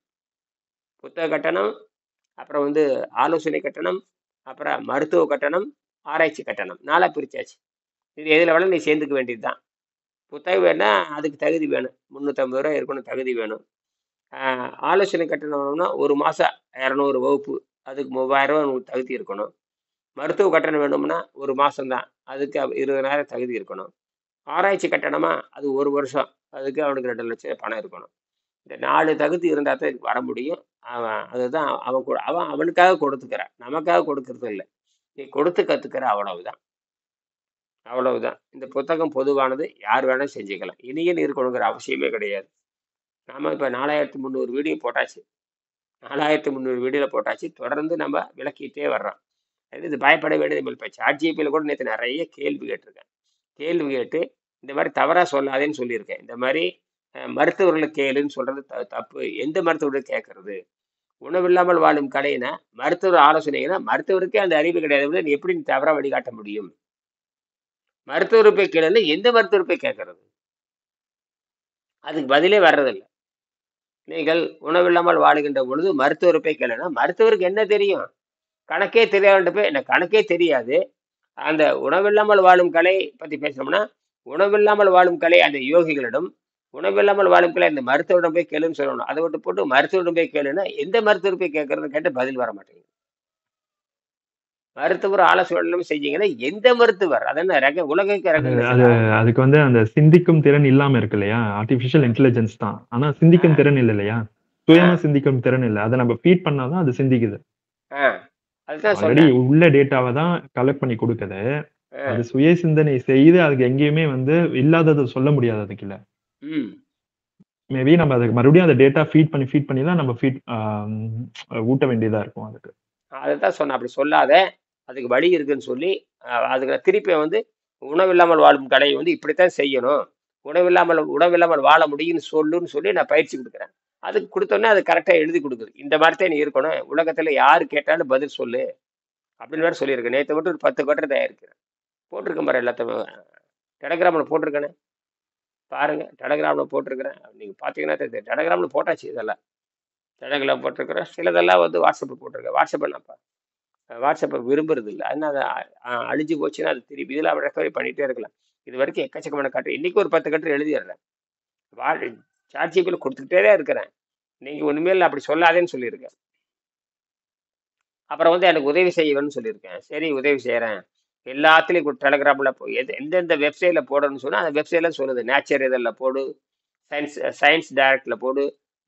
A: புத்தக கட்டணம், அப்புறம் வந்து ஆலோசனை கட்டணம், அப்புறம் மருத்துவ கட்டணம், ஆராய்ச்சி கட்டணம். 4 பிரிச்சாச்சு. இது எதில் வேணாலும் நீ சேர்ந்துக்க வேண்டியது தான். புத்தகம் வேணா அதுக்கு தகுதி வேணும், 350 ரூபா இருக்கணும், தகுதி வேணும். ஆலோசனை கட்டணம் வேணும்னா 1 மாதம் 200 வகுப்பு, அதுக்கு 3000 ரூபா உங்களுக்கு தகுதி இருக்கணும். மருத்துவ கட்டணம் வேணும்னா 1 மாதம்தான், அதுக்கு 20,000 தகுதி இருக்கணும். ஆராய்ச்சி கட்டணமா அது 1 வருஷம், அதுக்கு அவனுக்கு 2 லட்சம் பணம் இருக்கணும். இந்த 4 தகுதி இருந்தால் தான் இதுக்கு வர முடியும். அதுதான் அவனுக்காக கொடுத்துக்கிறான், நமக்காக கொடுக்கறது இல்லை. நீ கொடுத்து கற்றுக்கிற, அவ்வளவுதான். இந்த புத்தகம் பொதுவானது, யார் வேணாலும் செஞ்சுக்கலாம். இனியன் இருக்கணுங்கிற அவசியமே கிடையாது. நாம இப்போ 4300 வீடியோ போட்டாச்சு. 4300 வீடியோவில் போட்டாச்சு. தொடர்ந்து நம்ம விளக்கிட்டே வர்றோம். இது பயப்பட வேண்டியது. இப்போ சாட்ஜிபியில் கூட நேற்று நிறைய கேள்வி கேட்டிருக்கேன். கேள்வி கேட்டு இந்த மாதிரி தவறாக சொல்லாதேன்னு சொல்லியிருக்கேன். இந்த மாதிரி மருத்துவர்களை கேளுன்னு சொல்றது தப்பு. எந்த மருத்துவர்கள் கேட்கறது? உணவில்லாமல் வாழும் கலைனா மருத்துவர் ஆலோசனைனா மருத்துவருக்கே அந்த அறிவு கிடையாது. நீ எப்படி தவறாக வழிகாட்ட முடியும்? மருத்துவரை போய் கேளுன்னா எந்த மருத்துவர் போய் கேட்கறது? அதுக்கு பதிலே வர்றதில்லை. நீங்கள் உணவில்லாமல் வாழுகின்ற பொழுது மருத்துவரை போய் கேளுன்னா மருத்துவருக்கு என்ன தெரியும்? கணக்கே தெரியாத போய் என்ன கணக்கே தெரியாது. அந்த உணவில்லாமல் வாழும் கலை பற்றி பேசணும்னா உணவில்லாமல் வாழும் கலை அந்த யோகிகளிடம், உணவில்லாமல் வாழும் கலை அந்த மருத்துவரிடம் போய் கேளுன்னு சொல்லணும். அதை விட்டு போட்டு மருத்துவரிடம் போய் கேளுன்னா எந்த மருத்துவர் போய் கேட்கறதுன்னு கேட்டு பதில் வர மாட்டேங்குது. மருத்துவர் ஆலோசனை செஞ்சீங்கன்னா எந்த மருத்துவர்? அதென்ன உலகைக்கு
B: அதுக்கு வந்து அந்த சிந்திக்கும் திறன் இல்லாம இருக்கு இல்லையா? ஆர்டிபிஷியல் இன்டெலிஜென்ஸ் தான். ஆனா சிந்திக்கும் திறன் இல்லை இல்லையா? சுயமா சிந்திக்கும் திறன் இல்லை. அதை நம்ம ஃபீட் பண்ணாதான் அது சிந்திக்குது. ஆல்ரெடி உள்ள டேட்டாவை தான் கலெக்ட் பண்ணி கொடுக்குது. அது சுய சிந்தனை செய்து அதுக்கு எங்கேயுமே வந்து இல்லாததை சொல்ல முடியாது. அதுக்கு இல்ல மேபி நம்ம அதுக்கு மறுபடியும் அந்த டேட்டா ஃபீட் பண்ணி தான் நம்ம ஊட்ட வேண்டியதா இருக்கும். அதுக்கு
A: அதுதான் சொன்ன, அப்படி சொல்லாத, அதுக்கு வழி இருக்குன்னு சொல்லி அதுக்கு திருப்பி வந்து உணவில்லாமல் வாழும் கலையை வந்து இப்படித்தான் செய்யணும், உணவில்லாமல் வாழ முடியும்னு சொல்லுன்னு சொல்லி நான் பயிற்சி கொடுக்குறேன். அதுக்கு கொடுத்தோன்னே அது கரெக்டாக எழுதி கொடுக்குது. இந்த மாதிரி தான் நீ இருக்கணும், உலகத்தில் யாரு கேட்டாலும் பதில் சொல்லு அப்படின்னு வேறு சொல்லியிருக்கேன். நேற்று மட்டும் ஒரு 10 கட்டுரை தயாரிக்கிறேன், போட்டிருக்கேன் பாரு. எல்லாத்தையுமே டெலகிராமில் போட்டிருக்கேனே பாருங்க, டெலகிராமில் போட்டிருக்கிறேன். நீங்கள் பார்த்தீங்கன்னா டெலகிராமில் போட்டாச்சு. இதெல்லாம் டெலகிராம் போட்டிருக்கிறேன். சிலதெல்லாம் வந்து வாட்ஸ்அப்பில் போட்டிருக்கேன். வாட்ஸ்அப் என்னப்பா வாட்ஸ்அப்பை விரும்புறது இல்லை. அதனால அழிஞ்சு போச்சுன்னா அது திருப்பி இதில் ரெக்கவரி பண்ணிகிட்டே இருக்கலாம். இது வரைக்கும் எக்கச்சக்கமான கட்டு இன்னைக்கு ஒரு 10 கட்டு எழுதிடுறேன். வா சாட்சிப்பில் கொடுத்துக்கிட்டே தான் இருக்கிறேன். நீங்கள் ஒன்றுமே அப்படி சொல்லாதேன்னு சொல்லியிருக்கேன். அப்புறம் வந்து எனக்கு உதவி செய்வேன்னு சொல்லியிருக்கேன். சரி உதவி செய்கிறேன். எல்லாத்துலேயும் டெலகிராமில் எந்தெந்த வெப்சைட்டில் போடணும்னு சொன்னால் அந்த வெப்சைட்டில் சொல்லுது. நேச்சர் இதழில் போடு, சயின்ஸ் டைரக்டில் போடு,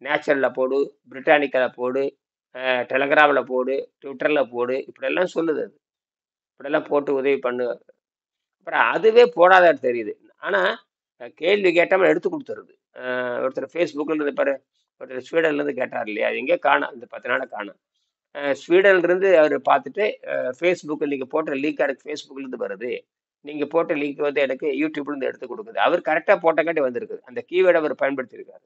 A: நேச்சரில் போடு, பிரிட்டானிக்காவில் போடு, டெலகிராமில் போடு, ட்விட்டரில் போடு, இப்படியெல்லாம் சொல்லுது. அது இப்படியெல்லாம் போட்டு உதவி பண்ணு. அப்புறம் அதுவே போடாத தெரியுது. ஆனால் கேள்வி கேட்டாமல் எடுத்து கொடுத்துருது. ஒருத்தர் ஃபேஸ்புக்கில் இருந்து பாரு, ஒருத்தர் ஸ்வீடன்லேருந்து கேட்டார் இல்லையா, அது எங்கே காணும், இந்த 10 நாளை காணும். ஸ்வீடன்லேருந்து அவர் பார்த்துட்டு ஃபேஸ்புக்கில் நீங்கள் போட்ட லிங்க் எனக்கு ஃபேஸ்புக்லேருந்து வருது, நீங்கள் போட்ட லிங்க் வந்து எனக்கு யூடியூப்லேருந்து எடுத்து கொடுக்குது. அவர் கரெக்டாக போட்டக்காட்டி வந்திருக்குது. அந்த கீவேர்டை அவர் பயன்படுத்தியிருக்காரு.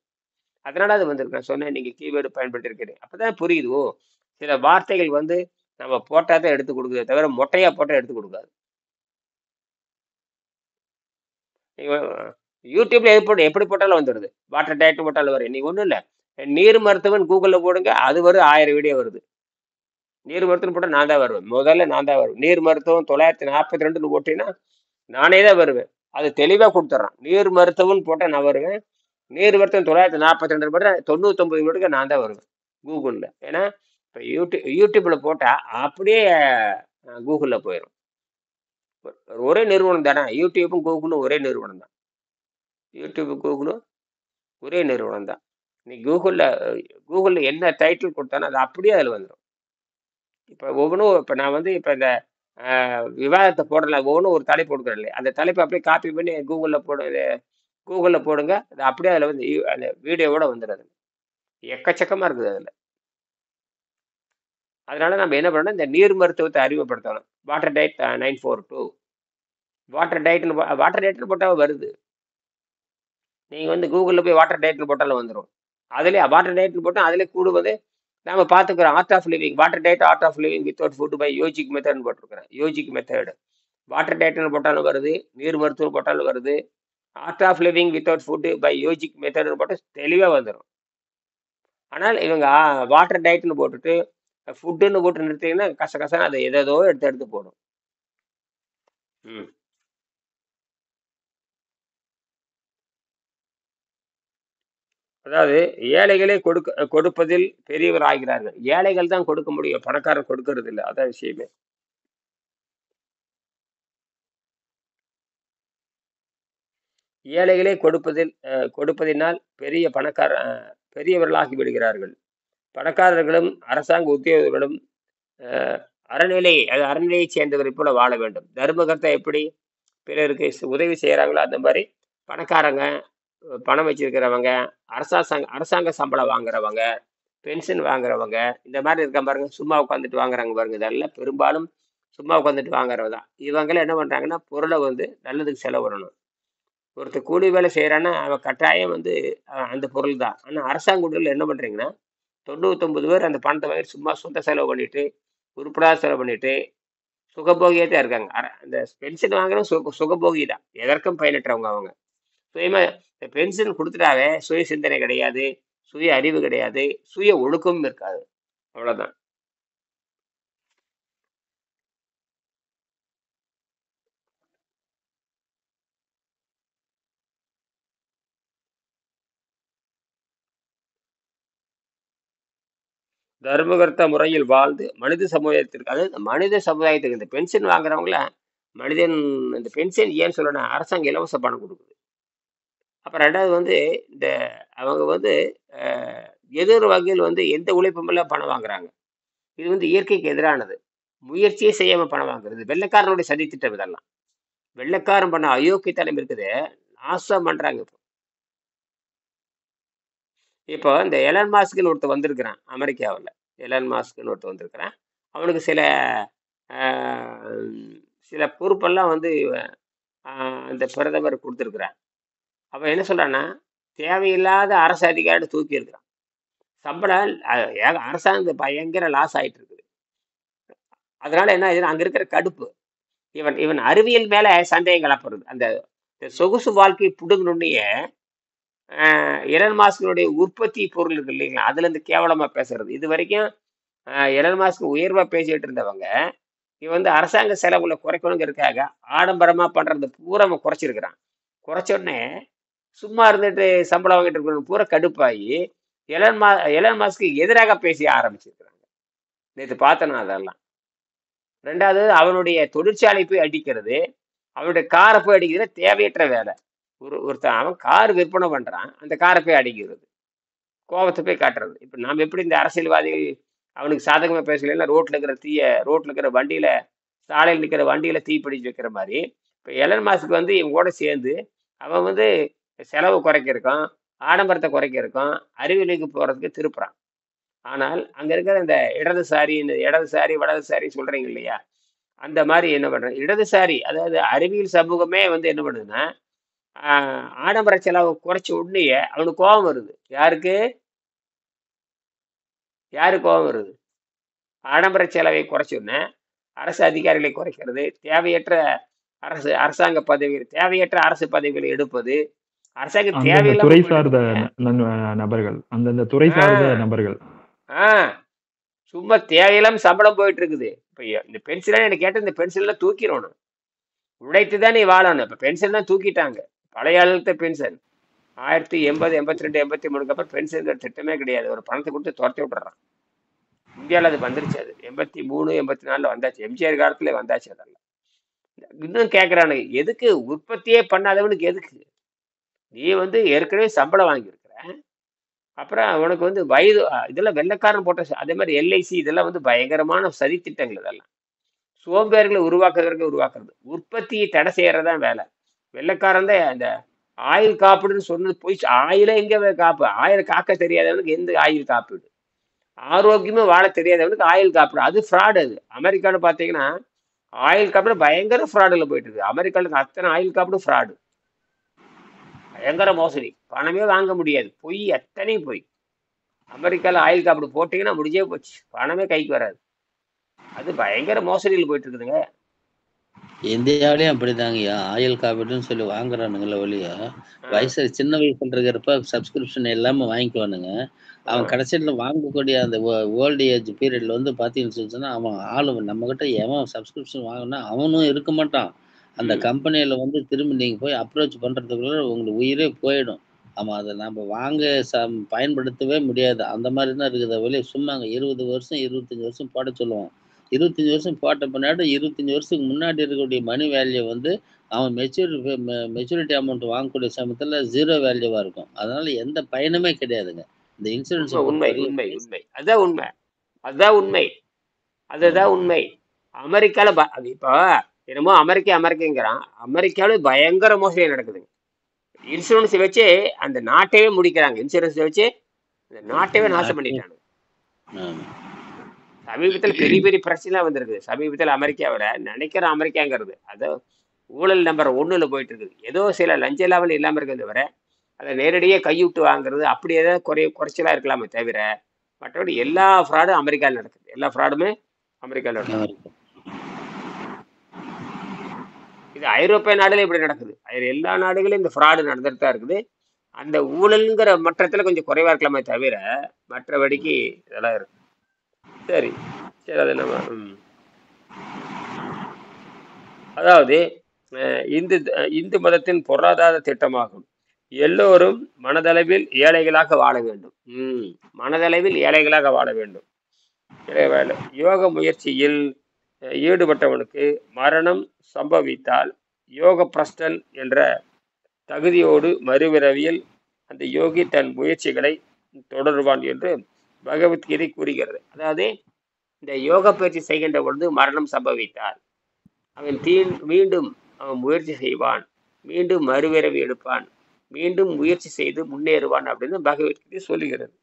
A: அதனால அது வந்திருக்கு. நான் சொன்னேன் நீங்கள் கீவேர்டு பயன்படுத்தியிருக்கிறேன். அப்போ தான் புரியுது. ஓ, சில வார்த்தைகள் வந்து நம்ம போட்டால் தான் எடுத்து கொடுக்குதே தவிர மொட்டையாக போட்டால் எடுத்து கொடுக்காது. யூடியூப்ல எப்படி போட்டாலும் வந்துடுது. வாட்டர் டயட் போட்டாலும் வரும். நீங்க ஒன்றும் இல்லை, நீர் மருத்துவன் கூகுளில் போடுங்க, அது வரும். 1000 வீடியோ வருது. நீர் மருத்துவம் போட்டால் நான் தான் வருவேன். முதல்ல நான் தான் வருவேன். நீர் மருத்துவம் 942 போட்டீங்கன்னா நானே தான் வருவேன். அது தெளிவாக கொடுத்துட்றான். நீர் மருத்துவம்னு போட்டால் நான் வருவேன். நீர் மருத்துவம் 942 போட்டால் 99 மினிட்டுக்கு நான் தான் வருவேன் கூகுளில். ஏன்னா இப்போ யூடியூப்ல போட்டால் அப்படியே கூகுளில் போயிடும். ஒரே நிறுவனம் தானே, யூடியூப்பும் கூகுளும் ஒரே நிறுவனம் தான். யூடியூப் கூகுளும் ஒரே நிறுவனம் தான். நீ கூகுளில் என்ன டைட்டில் கொடுத்தானோ அது அப்படியே அதில் வந்துடும். இப்போ ஒவ்வொன்றும் இப்போ நான் வந்து இப்போ இந்த விவாதத்தை போடல, ஒவ்வொன்றும் ஒரு தலைப்பு கொடுக்குறேன் இல்லையா, அந்த தலைப்பை அப்படியே காப்பி பண்ணி கூகுளில் போடுங்க, அது அப்படியே அதில் வந்து அந்த வீடியோவோட வந்துடுது. எக்கச்சக்கமாக இருக்குது அதில். அதனால நம்ம என்ன பண்ணணும், இந்த நீர் மருத்துவத்தை அறிமுகப்படுத்தணும். வாட்டர் டயட் 942 வாட்டர் டயட்னு போட்டால் வருது. நீங்கள் வந்து கூகுளில் போய் வாட்டர் டயட்னு போட்டாலும் வந்துடும். அதுலேயே வாட்டர் டயட்னு போட்டால் அதிலே கூடுவது நாம் பார்த்துக்கிறோம். Art of living, water diet art of living without food by yogic மெத்தட்னு போட்டிருக்கிறேன். யோஜிக் மெத்தட் வாட்டர் டயட்னு போட்டாலும் வருது, நீர் மருத்துவம் போட்டாலும் வருது. Art of living without food by yogic மெத்தட்னு போட்டால் தெளிவாக வந்துடும். ஆனால் இவங்க வாட்டர் டயட்னு போட்டுட்டு ஃபுட்டுன்னு போட்டு நிறுத்திங்கன்னா கசகசன்னு அதை எதோ எடுத்து போடும். அதாவது ஏழைகளே கொடுப்பதில் பெரியவர் ஆகிறார்கள். ஏழைகள் தான் கொடுக்க முடியும், பணக்காரன் கொடுக்கறது இல்லை. அதான் விஷயமே. ஏழைகளே கொடுப்பதினால் பெரியவர்களாகி விடுகிறார்கள். பணக்காரர்களும் அரசாங்க உத்தியோகர்களும் அறநிலையை சேர்ந்தவரை போல வாழ வேண்டும். தர்மகர்த்தா எப்படி பிறருக்கு உதவி செய்யறாங்களோ அந்த மாதிரி பணக்காரங்க, பணம் வச்சிருக்கிறவங்க, அரசாங்க சம்பளம் வாங்குறவங்க, பென்ஷன் வாங்குறவங்க, இந்த மாதிரி இருக்க பாருங்க, சும்மா உட்காந்துட்டு வாங்குறாங்க பாருங்க, இதெல்லாம் பெரும்பாலும் சும்மா உட்காந்துட்டு வாங்குறவங்க தான். இவங்களாம் என்ன பண்றாங்கன்னா பொருளை வந்து நல்லதுக்கு செலவிடணும். ஒருத்தர் கூலி வேலை செய்யறான்னா அவன் கட்டாயம் வந்து அந்த பொருள் தான். ஆனால் அரசாங்க ஊழியர்கள் என்ன பண்றீங்கன்னா 99 பேர் அந்த பணத்தை வாங்கி சும்மா சொந்த செலவு பண்ணிட்டு, உருப்படாத செலவு பண்ணிட்டு சுகபோகியே தான் இருக்காங்க. அந்த பென்ஷன் வாங்குறவங்க சுகபோகி தான், எதற்கும் பயனற்றவங்க அவங்க. சுயமா பென்ஷன் கொடுத்துட்டாவே சுய சிந்தனை கிடையாது, சுய அறிவு கிடையாது, சுய ஒழுக்கமும் இருக்காது. அவ்வளவுதான். தர்மகர்த்த முறையில் வாழ்ந்து மனித சமுதாயத்திற்கு, அதாவது மனித சமுதாயத்துக்கு இந்த பென்ஷன் வாங்குறவங்கள மனிதன். இந்த பென்ஷன் ஏன்னு சொல்லணும், அரசாங்கம் இலவச பணம் கொடுக்குது. அப்புறம் ரெண்டாவது வந்து இந்த அவங்க வந்து எதிர் வகையில் வந்து எந்த உழைப்புமெல்லாம் பணம் வாங்குறாங்க. இது வந்து இயற்கைக்கு எதிரானது. முயற்சியே செய்யாம பணம் வாங்குறது வெள்ளைக்காரனுடைய சதித்திட்டம். இதெல்லாம் வெள்ளைக்காரன் பண்ண அயோக்கியத்தனம் இருக்குது, நாசம் பண்றாங்க. இப்போ இந்த எலன் மாஸ்க்னு ஒருத்தர் வந்திருக்கிறான் அமெரிக்காவில். எலன் மாஸ்க்னு ஒருத்தர் வந்திருக்கிறான். அவனுக்கு சில பொறுப்பெல்லாம் வந்து அந்த பிரதமர் கொடுத்துருக்கிறார். அவன் என்ன சொல்றான்னா, தேவையில்லாத அரசு அதிகாரி தூக்கி இருக்கிறான். சம்பளம் அரசாங்கம் பயங்கர லாஸ் ஆயிட்டு இருக்குது. அதனால என்ன ஆகுதுன்னா, அங்க இருக்கிற கடுப்பு, இவன் அறிவியல் மேல சந்தேகம் கலப்படுறது. அந்த சொகுசு வாழ்க்கை புடுங்கணுன்னே எலன் மாஸ்கினுடைய உற்பத்தி பொருள் இருக்கு இல்லைங்களா, அதுல இருந்து கேவலமா பேசுறது. இது வரைக்கும் எலன் மாஸ்க் உயர்வா பேசிட்டு இருந்தவங்க இவன் வந்து அரசாங்க செலவுகளை குறைக்கணுங்கிறதுக்காக ஆடம்பரமா பண்றது பூரா அவன் குறைச்சிருக்கிறான். குறைச்ச உடனே சும்மா இருந்துட்டு சம்பளம் வாங்கிட்டு இருக்கிறவங்க பூரா கடுப்பாகி எலன் மா எலன் மாஸ்க்கு எதிராக பேச ஆரம்பிச்சிருக்கிறாங்க. நேற்று பார்த்தேன் நான் அதெல்லாம். ரெண்டாவது அவனுடைய தொழிற்சாலை போய் அடிக்கிறது, அவனுடைய காரை போய் அடிக்கிறது தேவையற்ற வேலை. ஒருத்தன் அவன் கார் விற்பனை பண்றான், அந்த காரை போய் அடிக்கிறது, கோபத்தை போய் காட்டுறது. இப்ப நாம எப்படி இந்த அரசியல்வாதிகள் அவனுக்கு சாதகமா பேசலைன்னா ரோட்ல இருக்கிற வண்டியில, சாலையில் நிக்கிற வண்டியில தீ பிடிச்சு வைக்கிற மாதிரி, இப்ப எலன் மாஸ்க் வந்து இவங்க கூட சேர்ந்து அவன் வந்து செலவு குறைக்க இருக்கான், ஆடம்பரத்தை குறைக்க இருக்கான், அறிவியலுக்கு போறதுக்கு திருப்புறான். ஆனால் அங்க இருக்கிற இந்த இடதுசாரி வலதுசாரி சொல்றீங்க இல்லையா, அந்த மாதிரி என்ன பண்றது, இடதுசாரி அதாவது அறிவியல் சமூகமே வந்து என்ன பண்ணுதுன்னா, ஆடம்பர செலவு குறைச்ச உடனே அவனுக்கு கோபம் வருது. யாருக்கு கோபம் வருது? ஆடம்பர செலவை குறைச்ச உடனே அரசு அதிகாரிகளை குறைக்கிறது, தேவையற்ற அரசு பதவிகளை எடுப்பது, அரசாங்கம்
B: அந்தந்த
A: தேவையில்லாம
B: துறை
A: போயிட்டு
B: சார்ந்த
A: இருக்குதுங்க.
B: நபர்கள், அந்தந்த துறை சார்ந்த
A: ஆஹ்
B: நபர்கள்.
A: ஆஹ் சும்மா தேவையில்லாம சம்பளம் போயிட்டு இருக்குது. இப்ப இந்த பென்ஷன் எனக்கு கேட்ட இந்த பென்ஷன்லாம் தூக்கிடணும். உழைத்து தான் நீ வாழணும். இப்ப பென்ஷன் தான் தூக்கிட்டாங்க. பழைய ஆளுத்த பென்ஷன் 1980, 82, 83 அப்புறம் பென்ஷன் திட்டமே கிடையாது. ஒரு பணத்தை கொடுத்து துரத்தி விட்டுறான். இந்தியாவில் அது வந்துருச்சு. அது 83, 84 வந்தாச்சு. எம்ஜிஆர் காலத்துல வந்தாச்சு. அதெல்லாம் இன்னும் கேட்கறானுங்க, எதுக்கு உற்பத்தியே பண்ணாதவனுக்கு எதுக்கு? நீ வந்து ஏற்கனவே சம்பளம் வாங்கியிருக்கிற, அப்புறம் உனக்கு வந்து வயது இதெல்லாம் வெள்ளைக்காரன் போட்ட அதே மாதிரி எல்ஐசி இதெல்லாம் வந்து பயங்கரமான சதி திட்டங்கள். இதெல்லாம் சோம்பேறிகளை உருவாக்குறது, உற்பத்தியை தடை செய்யறதுதான் வேலை. வெள்ளைக்காரன் தான் அந்த ஆயுள் காப்பீடுன்னு சொன்னது போய், ஆயில எங்க காப்பு? ஆயுள் காக்க தெரியாதவனுக்கு எந்த ஆயுள் காப்பீடு? ஆரோக்கியமா வாழ தெரியாதவனுக்கு ஆயுள் காப்பீடு, அது ஃப்ராடு. அது அமெரிக்கான்னு பாத்தீங்கன்னா ஆயுள் காப்பீடு பயங்கர ஃப்ராடுல போயிட்டு இருக்கு. அமெரிக்கால அத்தனை ஆயுள் காப்பீடு ஃப்ராடு, பயங்கர மோசடி, பணமே வாங்க முடியாது, பொய், அத்தனையும் பொய். அமெரிக்கால ஆயுள் காப்பீடு போட்டீங்கன்னா முடிஞ்சே போச்சு, பணமே கைக்கு வராது. அது பயங்கர மோசடியில் போயிட்டு இருக்குதுங்க.
C: இந்தியாவிலேயும் அப்படிதாங்கய்யா. ஆயுள் காப்பீடுன்னு சொல்லி வாங்குறானுங்கள ஒழிய, வயசு சின்ன வயசுல இருக்கிறப்ப சப்ஸ்கிரிப்ஷன் இல்லாம வாங்கிக்குவானுங்க. அவன் கடைசியில வாங்கக்கூடிய அந்த ஓல்டு ஏஜ் பீரியட்ல வந்து பார்த்தீங்கன்னு சொன்னா, அவன் ஆளு நம்மகிட்ட எவன் சப்ஸ்கிரிப்ஷன் வாங்கினா அவனும் இருக்க மாட்டான். அந்த கம்பெனியில வந்து திரும்பி நீங்க போய் அப்ரோச் பண்றதுக்குள்ள உங்களுக்கு உயிரே போயிடும். ஆமா, அதை நம்ம வாங்க பயன்படுத்தவே முடியாது. அந்த மாதிரி தான் இருக்குது ஒழிய, சும்மா 20 வருஷம் 25 வருஷம் போட சொல்லுவான். 25 வருஷம் போட்ட பின்னாடி 25 வருஷத்துக்கு முன்னாடி இருக்கக்கூடிய மணி வேல்யூ வந்து அவன் மெச்சூரிட்டி அமௌண்ட் வாங்கக்கூடிய சமயத்துல 0 வேல்யூவா இருக்கும். அதனால எந்த பயனுமே கிடையாதுங்க. இந்த இன்சூரன்ஸை பொறுத்த
A: உண்மை உண்மை
C: வரைக்கும்.
A: உண்மை அதுதான் உண்மை. அதுதான் உண்மை. அதுதான் உண்மை. அமெரிக்கால அது இப்போ என்னமோ அமெரிக்காங்கிறான். அமெரிக்காவில பயங்கர மோசடி நடக்குதுங்க. இன்சூரன்ஸ் வச்சு அந்த நாட்டையே முடிக்கிறாங்க. இன்சூரன்ஸ் வச்சு இந்த நாட்டையே நாசம் பண்ணிட்டாங்க. சமீபத்தில் பெரிய பெரிய பிரச்சனை வந்திருக்குது. சமீபத்தில் அமெரிக்காவில நினைக்கிற அமெரிக்காங்கிறது அது ஊழல் நம்பர் 1ல போயிட்டு இருக்குது. ஏதோ சில லஞ்ச லாவல் இல்லாம இருக்கிறது வரை அதை நேரடியே கைவிட்டு வாங்குறது அப்படி ஏதாவது குறைச்சலா இருக்கலாமே தவிர, மற்றபடி எல்லா ஃப்ராடும் அமெரிக்காவில் நடக்குது. எல்லா ஃப்ராடுமே அமெரிக்காவில் நடக்குது. இது ஐரோப்பிய நாடுல இப்படி நடக்குது. எல்லா நாடுகளும் இந்த ஃப்ராடு நடந்துட்டு தான் இருக்குது. அந்த ஊழல்ங்கிற மட்டத்துல கொஞ்சம் குறைவா இருக்கலாமே தவிர மற்றபடிக்கு இதெல்லாம் இருக்கு. சரி சரி, அது நம்ம அதாவது இந்து மதத்தின் பொருளாதார திட்டமாகும். எல்லோரும் மனதளவில் ஏழைகளாக வாழ வேண்டும். மனதளவில் ஏழைகளாக வாழ வேண்டும். யோக முயற்சியில் ஈடுபட்டவனுக்கு மரணம் சம்பவித்தால் யோக பிரஸ்டன் என்ற தகுதியோடு மறுபிறவியில் அந்த யோகி தன் முயற்சிகளை தொடருவான் என்று பகவத்கீதை கூறுகிறது. அதாவது இந்த யோக பயிற்சி செய்கின்ற பொழுது மரணம் சம்பவித்தால் அவன் மீண்டும் அவன் முயற்சி செய்வான், மீண்டும் மறுபிறவி எடுப்பான், மீண்டும் முயற்சி செய்து முன்னேறுவான் அப்படின்னு பகவத்கீதை சொல்லுகிறது.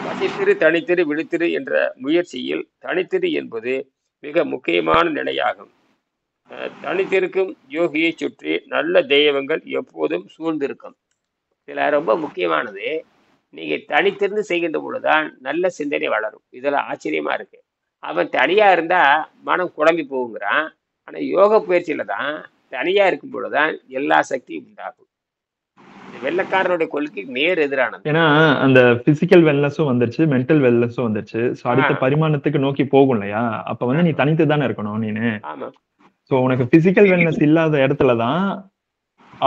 A: பசித்திரு தனித்திரு விழித்திரு என்ற முயற்சியில் தனித்திரு என்பது மிக முக்கியமான நிலையாகும். தனித்திருக்கும் யோகியை சுற்றி நல்ல தெய்வங்கள் எப்போதும் சூழ்ந்திருக்கும். இதுல ரொம்ப முக்கியமானது, நீங்க தனித்திருந்து செய்கின்ற பொழுதுதான் நல்ல சிந்தனை வளரும். இதெல்லாம் ஆச்சரியமா இருக்கு. அவன் தனியா இருந்தா மனம் குழம்பி போகுங்கிறான். ஆனா யோக பயிற்சியில தான் தனியா இருக்கும் பொழுதுதான் எல்லா சக்தியும் உண்டாகும். இது வெள்ளைக்காரனுடைய கொள்கைக்கு நேர் எதிரானது.
B: ஏன்னா அந்த பிசிக்கல் வெல்னஸும் வந்துருச்சு, மென்டல் வெல்னஸும் வந்துருச்சு. ஸோ
A: ஆ
B: அடுத்த பரிமாணத்துக்கு நோக்கி போகும் இல்லையா? அப்ப வந்து நீ
A: ஆமா
B: தனித்து தானே இருக்கணும் நீனு.
A: ஆமா
B: ஸோ உனக்கு பிசிக்கல் வெல்னஸ் இல்லாத இடத்துல தான்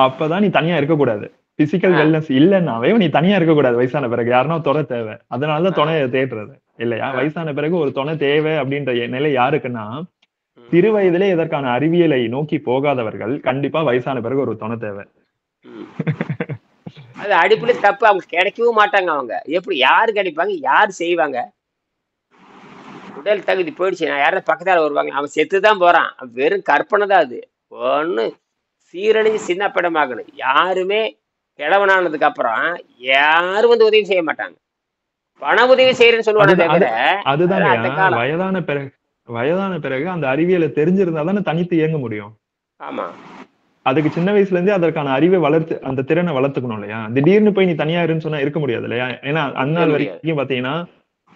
B: அப்பதான் நீ தனியா இருக்கக்கூடாது. பிசிக்கல்
A: ஆ
B: வெல்னஸ் இல்லைன்னாவே நீ தனியா இருக்கக்கூடாது வயசான பிறகு. யாருன்னா துணை தேவை. அதனாலதான்
A: ஆ
B: துணையை தேடுறது இல்லையா?
A: ஆ
B: வயசான பிறகு ஒரு துணை தேவை அப்படின்ற நிலை யாருக்குன்னா,
A: ம்
B: சிறு வயதிலே இதற்கான அறிவியலை நோக்கி போகாதவர்கள் கண்டிப்பா வயசான பிறகு ஒரு துணை தேவை.
A: ம் அது அடிப்படை தப்பு. அவங்க கிடைக்கவும் மாட்டாங்க. அவங்க எப்படி யாரு கிடைப்பாங்க, யாரு செய்வாங்க? உடல் தகுதி போயிடுச்சு. நான் யாராவது பக்கத்தால வருவாங்க, அவன் செத்து தான் போறான். அவன் வெறும் கற்பனை தான் அது. ஒண்ணு சீரழிஞ்சு சின்ன படமாகணும். யாருமே கிழவனானதுக்கு அப்புறம் யாரும் வந்து உதவி செய்ய மாட்டாங்க. பண உதவி செய்யறேன்னு சொல்லுவானே
B: அதுதான்
A: தவிர, அதெல்லாம் அந்த
B: அதுதாங்கய்யா.
A: காலம்.
B: வயதான பிறகு அந்த அறிவியலை தெரிஞ்சிருந்தா தானே தனித்து இயங்க முடியும்.
A: ஆமா
B: அதுக்கு சின்ன வயசுல இருந்தே அதற்கான அறிவை வளர்த்து அந்த திறனை வளர்த்துக்கணும் இல்லையா? திடீர்னு போய் நீ தனியா இருன்னு சொன்னா இருக்க முடியாது இல்லையா? ஏன்னா
A: இருக்கவே
B: அந்நாள்
A: முடியாது.
B: வரைக்கும் பாத்தீங்கன்னா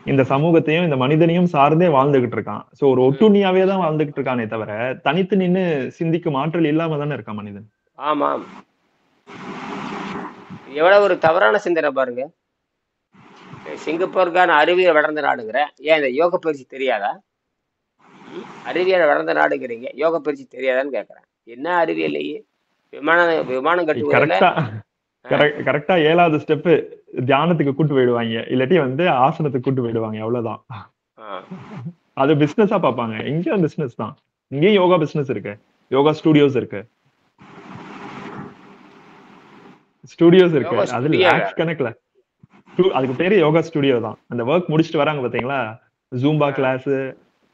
B: இந்த சமூகத்தையும் இந்த மனிதனையும் சார்ந்தே வாழ்ந்துகிட்டு இருக்கான். சோ ஒரு
A: ம்
B: ஒட்டுண்ணியாவே தான் வாழ்ந்துகிட்டு இருக்கானே தவிர தனித்து நின்னு சிந்திக்கும் ஆற்றல் இல்லாம தானே இருக்கான் மனிதன்.
A: ஆமாம். எவ்வளவு ஒரு தவறான சிந்தனை பாருங்க. சிங்கப்பூருக்கான அறிவியல் வளர்ந்த நாடுங்கிற, ஏன் இந்த யோக பயிற்சி தெரியாதா? அறிவியல் வளர்ந்த நாடுங்கிறீங்க, யோக பயிற்சி தெரியாதான்னு கேட்கறேன். என்ன அறிவியல்லையே விமானம் விமானம் கட்டுவதில்
B: கரெக்டா கரெக்டா 7வது ஸ்டெப் தியானத்துக்கு கூட்டு போயிடுவாங்க. இல்லாட்டி வந்து ஆசனத்துக்கு கூட்டு போயிடுவாங்க. அவ்வளவுதான். அது பிசினஸா பார்ப்பாங்க. இங்கேயும் பிசினஸ் தான். இங்கேயும் யோகா பிசினஸ் இருக்கு. யோகா ஸ்டுடியோஸ் இருக்கு.
A: யோகா
B: அது
A: ஸ்டுடியோ
B: லேக்ஸ் கணக்குல. அதுக்கு பேரு யோகா ஸ்டுடியோ தான். அந்த ஒர்க் முடிச்சுட்டு வராங்க பாத்தீங்களா? Zumba class.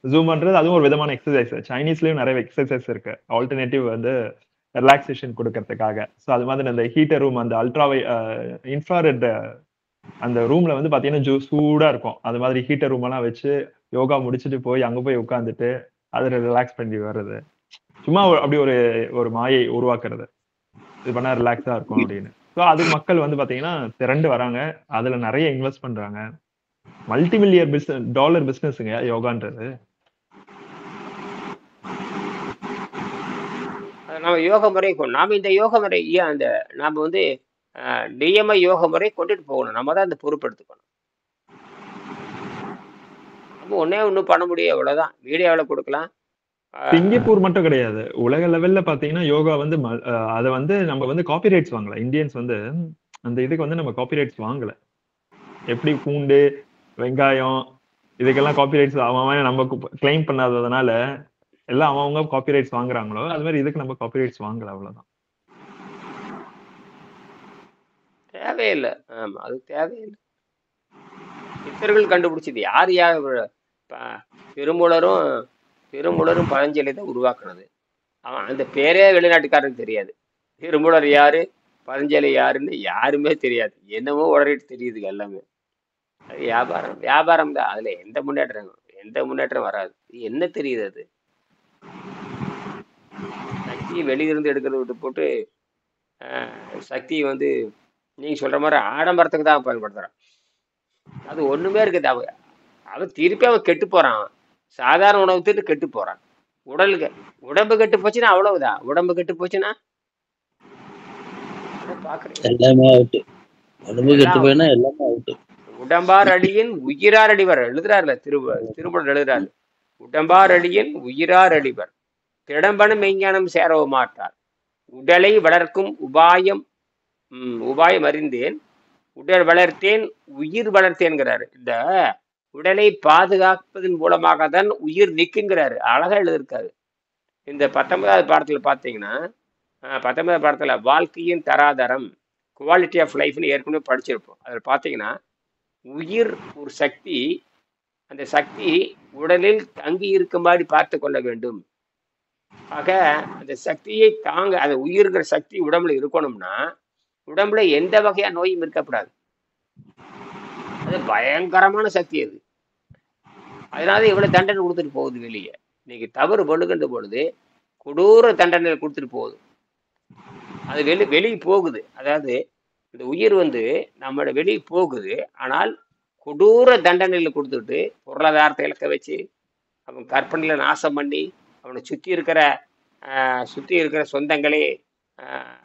B: ஜூம்பான்றது அதுவும் ஒரு விதமான எக்ஸசைஸ். சைனீஸ்லயும் நிறைய எக்ஸசைஸ் இருக்கு. ஆல்டர்னேட்டிவ் வந்து ரிலாக்ஸேஷன் கொடுக்கறதுக்காக. ஸோ அது மாதிரி அந்த ஹீட்டர் ரூம், அந்த இன்ஃப்ராரெட் அந்த ரூம்ல வந்து பாத்தீங்கன்னா சூடா இருக்கும். அது மாதிரி ஹீட்டர் ரூம் எல்லாம் வச்சு யோகா முடிச்சுட்டு போய் அங்க போய் உட்காந்துட்டு அதுல ரிலாக்ஸ் பண்ணி வர்றது. சும்மா அப்படி ஒரு ஒரு மாயை உருவாக்குறது. இது பண்ணா ரிலாக்ஸா இருக்கும் அப்படின்னு. ஸோ அதுக்கு மக்கள் வந்து பாத்தீங்கன்னா திரண்டு வராங்க. அதுல நிறைய இன்வெஸ்ட் பண்றாங்க. மல்டி மில்லியன் டாலர் பிசினஸ்ங்க யோகான்றது.
A: நம்ம யோக முறை நாம இந்த யோக முறை அந்த நாம வந்து நியம யோக முறை கொண்டுட்டு போகணும். நம்ம தான் அந்த பொறுப்பெடுத்துக்கணும். நம்ம ஒன்னே ஒன்றும் பண்ண முடியும், அவ்வளவுதான். மீடியாவில் கொடுக்கலாம்.
B: சிங்கப்பூர் மட்டும் கிடையாது. உலக லெவல்ல பாத்தீங்கன்னா யோகா வந்து அதை வந்து நம்ம வந்து காப்பிரைட்ஸ் வாங்கல. இந்தியன்ஸ் வந்து அந்த இதுக்கு வந்து நம்ம காப்பிரைட்ஸ் வாங்கல. எப்படி பூண்டு, வெங்காயம் இதுக்கெல்லாம் காப்பிரைட்ஸ் அவன் நம்ம கிளைம் பண்ணாததுனால எல்லாம் அவங்க காப்பிரைட்ஸ் வாங்குறாங்களோ அது மாதிரி இதுக்கு நம்ம காப்பிரைட்ஸ் வாங்கல. அவ்வளவுதான்.
A: தேவையில்லை. ஆமா, அது தேவையில்லை. சித்தர்கள் கண்டுபிடிச்சது யார் திருமூலரும் பதஞ்சலி தான் உருவாக்குனது. அவன் அந்த பேரே வெளிநாட்டுக்காரனுக்கு தெரியாது. திருமூலர் யாரு, பதஞ்சலி யாருன்னு யாருமே தெரியாது. என்னமோ உடறிட்டு தெரியுது எல்லாமே. அது வியாபாரம் தான். அதுல எந்த முன்னேற்றம் வராது. என்ன தெரியுது? அது சக்தியை வெளியிருந்து எடுக்கிறத விட்டு போட்டு சக்தியை வந்து நீங்க சொல்ற மாதிரி ஆடம்பரத்துக்கு தான் பயன்படுத்துறான். அது ஒண்ணுமே இருக்குது. அவன் திருப்பி அவன் கெட்டு போறான். சாதாரண உணவு திட்டு கெட்டு போறான். உடம்பு கெட்டு போச்சுன்னா அவ்வளவுதான். உடம்பு கெட்டு போச்சுன்னா
C: எல்லாமே அவுட்டு. உடம்பு கெட்டு போயினா எல்லாமே அவுட்டு.
A: உடம்பார் அடியின் உயிரார் அடிவர் எழுதுறாருல, திருமூலர் எழுதுறாரு. உடம்பார் அடியின் உயிரார் அடிவர் திடம்பன மெய்ஞானம் சேரவ மாட்டார். உடலை வளர்க்கும் உபாயம் அறிந்தேன், உடல் வளர்த்தேன், உயிர் வளர்த்தேன்கிறாரு. இந்த உடலை பாதுகாப்பதன் மூலமாக தான் உயிர் நிற்குங்கிறாரு. அழகா எழுதியிருக்காரு. இந்த 19வது பாடத்துல பாத்தீங்கன்னா, 19வது பாடத்துல வாழ்க்கையின் தராதரம், குவாலிட்டி ஆஃப் லைஃப்னு ஏற்கனவே படிச்சிருப்போம். அதில் பார்த்தீங்கன்னா, உயிர் ஒரு சக்தி. அந்த சக்தி உடலில் தங்கி இருக்கும்படி பார்த்து கொள்ள வேண்டும். ஆக அந்த சக்தியை அந்த உயிருங்கிற சக்தி உடம்புல இருக்கணும்னா உடம்புல எந்த வகையா நோயும் இருக்கக்கூடாது. அது பயங்கரமான சக்தி அது. அதனால இவ்வளவு தண்டனை கொடுத்துட்டு போகுது வெளியே. இன்னைக்கு தவறு பண்ணுகின்ற பொழுது கொடூர தண்டனை கொடுத்துட்டு போகுது. அது வெளியே போகுது. அதாவது இந்த உயிர் வந்து நம்மளோட வெளியே போகுது. ஆனால் கொடூர தண்டனையில கொடுத்துட்டு பொருளாதாரத்தை இழக்க வச்சு அவன் கற்பனையில நாசம் பண்ணி அவனை சுத்தி இருக்கிற சொந்தங்களே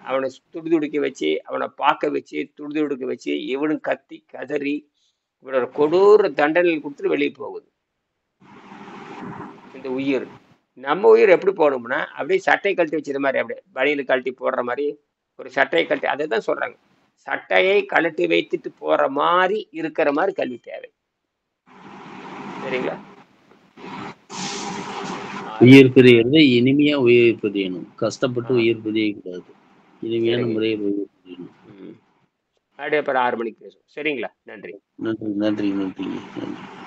A: அவனை துடிதுடிக்க வச்சு, அவனை பார்க்க வச்சு, துடிதுடிக்க வச்சு, இவனும் கத்தி கதறி இவனோட கொடூர தண்டனைகள் கொடுத்துட்டு வெளியே போகுது இந்த உயிர். நம்ம உயிர் எப்படி போகணும்னா அப்படியே சட்டை கழட்டி வச்சிருந்த மாதிரி, அப்படியே பனியனு கழட்டி போடுற மாதிரி ஒரு சட்டையை கழட்டி, அதை தான் சொல்றாங்க, சட்டையை கழட்டி வைத்துட்டு போற மாதிரி இருக்கிற மாதிரி கல்வி தேவை. சரிங்களா?
C: உயிர் பிரியறது இனிமையா உயிர் பிரியணும், கஷ்டப்பட்டு உயிர் பிரியக்கூடாது, இனிமையான
A: சரிங்க.
C: முறையில் உயிர் பிரியணும்.
A: அப்படியே அப்புறம் 6 மணிக்கு பேசுவோம். சரிங்களா? நன்றி.
C: நன்றி நன்றி நன்றி நன்றி.